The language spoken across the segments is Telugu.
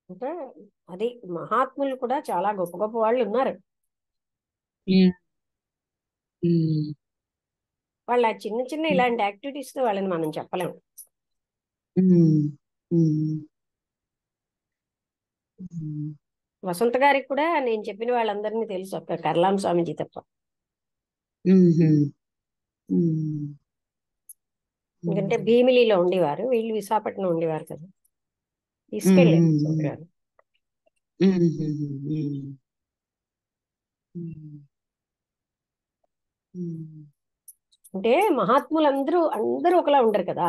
అంటే అది మహాత్ములు కూడా చాలా గొప్ప గొప్ప వాళ్ళు ఉన్నారు. ఉమ్, ఉమ్, వాళ్ళ చిన్న చిన్న ఇలాంటి యాక్టివిటీస్ తో వాళ్ళని మనం చెప్పలేము. ఉమ్, ఉమ్, ఉమ్, వసంత గారికి కూడా నేను చెప్పిన వాళ్ళందరినీ తెలుసు, ఒక్క కర్లాం స్వామీజీ తప్ప. ఉమ్, ఉమ్, ఎందుకంటే ఉమ్, భీమిలిలో ఉండేవారు, వీళ్ళు విశాఖపట్నం ఉండేవారు కదా, ఉమ్, తీసుకెళ్ళారు వసంత ఉమ్, గారు. ఉమ్, ఉమ్, ఉమ్, ఉమ్. అంటే మహాత్ములందరూ అందరూ ఒకలా ఉండరు కదా.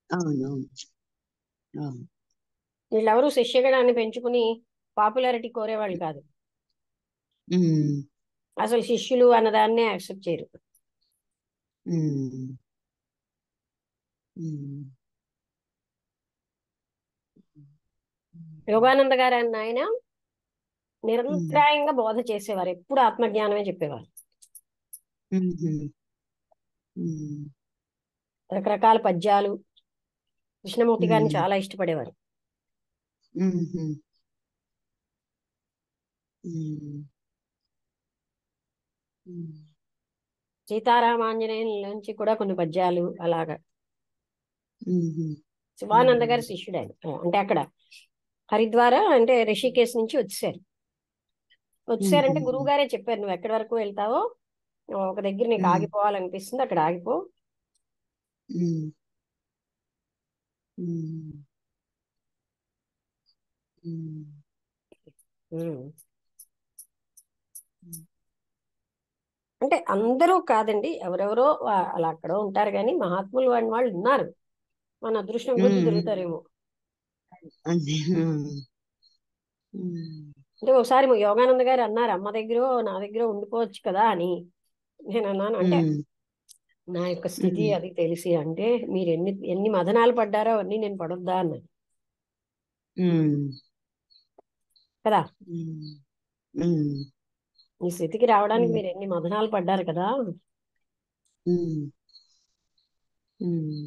అవును, అవును. వీళ్ళెవరూ శిష్యగణాన్ని పెంచుకుని పాపులారిటీ కోరేవాళ్ళు కాదు. ఉమ్, అసలు శిష్యులు అన్నదాన్నే యాక్సెప్ట్ చేయరు. ఉమ్, ఉమ్, యోగానంద గారు అన్న ఆయన ఉమ్, నిరంతరాయంగా బోధ చేసేవారు, ఎప్పుడు ఆత్మజ్ఞానమే చెప్పేవారు. ఉమ్, ఉమ్, రకరకాల పద్యాలు, కృష్ణమూర్తి గారిని ఉమ్, చాలా ఇష్టపడేవారు. ఉమ్, ఉమ్, ఉమ్, సీతారామాంజనేయుల కూడా కొన్ని పద్యాలు అలాగా. ఉమ్, శివానంద గారి శిష్యుడు ఆయన. అంటే అక్కడ హరిద్వార అంటే రిషికేశ్ నుంచి వచ్చేసారు. వచ్చారంటే గురువు గారే చెప్పారు, నువ్వు ఎక్కడి వరకు వెళ్తావో ఒక దగ్గర నీకు ఉమ్, ఆగిపోవాలనిపిస్తుంది, అక్కడ ఆగిపో. ఉమ్, ఉమ్, ఉమ్, ఉమ్. అంటే అందరూ కాదండి, ఎవరెవరో అలా అక్కడ ఉంటారు, కానీ మహాత్ములు వాడిన వాళ్ళు ఉన్నారు. మన అదృష్టం కొద్దీ ఉమ్. దొరుకుతారేమో. అంతే. ఉమ్, అంటే ఒకసారి యోగానంద గారు అన్నారు, అమ్మ దగ్గర నా దగ్గర ఉండిపోవచ్చు కదా అని. నేను అన్నాను, అంటే ఉమ్, నా యొక్క స్థితి ఉమ్, అది తెలిసి, అంటే మీరు ఎన్ని ఎన్ని మదనాలు పడ్డారో అవన్నీ నేను పడొద్దా అన్నాను ఉమ్, కదా. ఉమ్, ఉమ్, ఈ స్థితికి రావడానికి ఉమ్, మీరు ఎన్ని మదనాలు పడ్డారు కదా. ఉమ్, ఉమ్,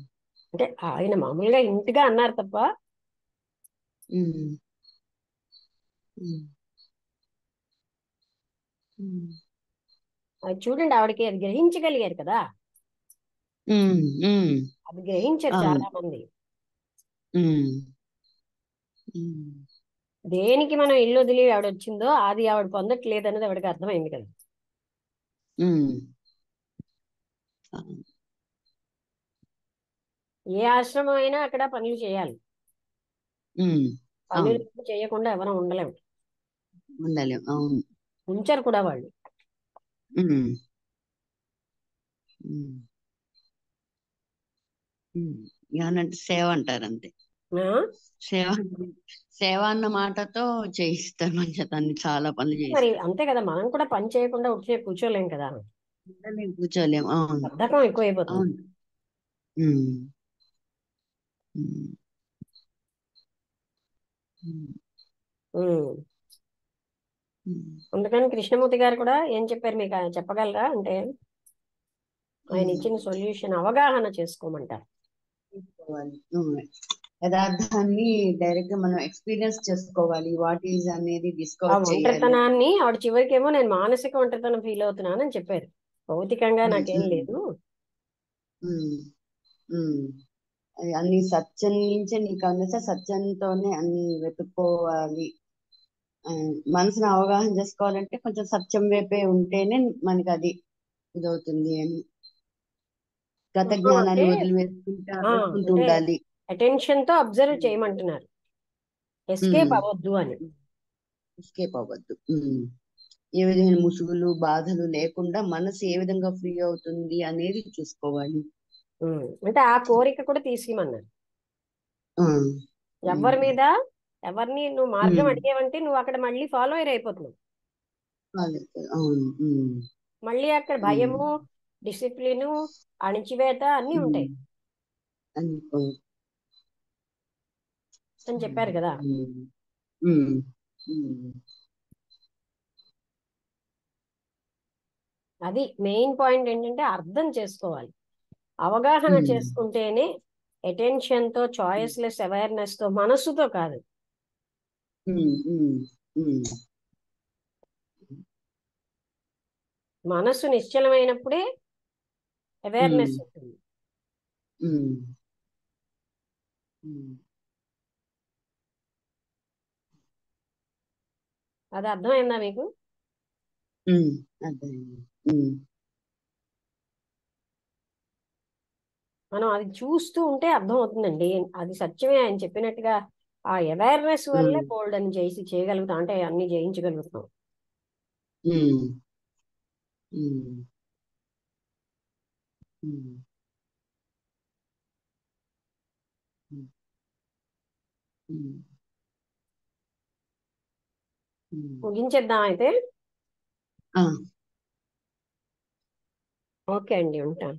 అంటే ఆయన మామూలుగా ఇంటిగా అన్నారు తప్ప. ఉమ్, ఉమ్, ఉమ్, అది చూడండి, ఆవిడకి అది గ్రహించగలిగారు కదా. ఉమ్, ఉమ్. అది గ్రహించారు అవును. చాలా మంది. ఉమ్, ఉమ్, దేనికి మనం ఇల్లు వదిలి ఆవిడ వచ్చిందో అది ఆవిడ పొందట్లేదు అనేది ఆవిడకి అర్థమైంది కదా. ఉమ్. అవును. ఏ ఆశ్రమం అయినా అక్కడ పనులు చేయాలి. ఉమ్, అవును. పనులు చేయకుండా ఎవరం ఉండలేము. ఉండలేం. అవును. ఉంచారు కూడా వాళ్ళు. ఉమ్, ఉమ్, ఉమ్. జ్ఞానం అంటే సేవ అంటారు అంతే. ఆ? సేవ సేవ అన్న మాటతో చేయిస్తారు మంచి తన్ని చాలా పనులు మరి చేయిస్తారు. అంతే కదా, మనం కూడా పని చేయకుండా ఉట్టినే కూర్చోలేం కదా. ఉండలేం, కూర్చోలేం. అవును. బద్ధకం ఎక్కువైపోతుంది. అవును. ఉమ్, ఉమ్, ఉమ్, ఉమ్. ఉమ్, అందుకని కృష్ణమూర్తి గారు కూడా ఏం చెప్పారు మీకు చెప్పగలరా అంటే, ఆయన ఉమ్. ఇచ్చిన సొల్యూషన్ అవగాహన చేసుకోమంటారు. తీసుకోవాలి. యథార్థాన్ని డైరెక్ట్ గా మనం ఎక్స్పీరియన్స్ చేసుకోవాలి. వాట్ ఈజ్ అనేది ఆ డిస్కవర్ చేయాలి. ఒంటరితనాన్ని ఆవిడ చివరికేమో నేను మానసిక ఒంటరితనం ఫీల్ అవుతున్నానని చెప్పారు, భౌతికంగా ఉమ్, నాకేం ఉమ్, లేదు. ఉమ్, ఉమ్. అది అన్ని సత్యం నుంచే నీకు అందిస్తే సత్యంతోనే అన్ని వెతుక్కోవాలి. ఆ, మనసుని అవగాహన చేసుకోవాలంటే కొంచెం సత్యం వైపే ఉంటేనే మనకి అది ఇదవుతుంది అని గత అంటే జ్ఞానాన్ని వేసుకుంటూ అంటే ఉండాలి. అటెన్షన్ తో అబ్జర్వ్ చేయమంటున్నారు, ఎస్కేప్ అవ్వద్దు అని. ఎస్కేప్ అవ్వద్దు. ఏ విధమైన ముసుగులు బాధలు లేకుండా మనసు ఏ విధంగా ఫ్రీ అవుతుంది అనేది చూసుకోవాలి. అంటే ఆ కోరిక కూడా తీసేయమన్నారు. ఆ, ఎవరి ఉమ్, మీద ఎవరిని నువ్వు మార్గం ఉమ్. అడిగేవంటే నువ్వు అక్కడ మళ్ళీ ఫాలో అయిపోతున్నావు. అదే, అవును. మళ్ళీ అక్కడ ఉమ్, భయము, డిసిప్లిను, అణిచివేత అన్నీ ఉమ్. ఉంటాయి అనుకో. అని చెప్పారు కదా. ఉమ్, ఉమ్, ఉమ్, అది మెయిన్ పాయింట్, ఏంటంటే అర్థం చేసుకోవాలి. అవగాహన ఉమ్, చేసుకుంటేనే, అటెన్షన్ తో చాయిస్లెస్ అవేర్నెస్ తో మనస్సుతో కాదు, ఉమ్, ఉమ్, ఉమ్, మనసు నిశ్చలమైనప్పుడే ఉమ్, అవేర్నెస్ ఉంటుంది. ఉమ్, ఉమ్, అది అర్థమైందా మీకు? ఉమ్, అర్థమైంది. ఉమ్, మనం అది చూస్తూ ఉంటే అర్థం అవుతుందండి. అది సత్యమే ఆయన చెప్పినట్టుగా. ఆ అవేర్నెస్ వల్లే ఉమ్, బోల్డ్ అని చేసి చేయగలుగుతాం, అంటే అన్ని జయించగలుగుతాం. ఉమ్, ఉమ్, ఉమ్, ఉమ్, ఉమ్, ఉమ్. ముగించేద్దాం అయితే. ఆ ఓకే అండి, ఉంటాను.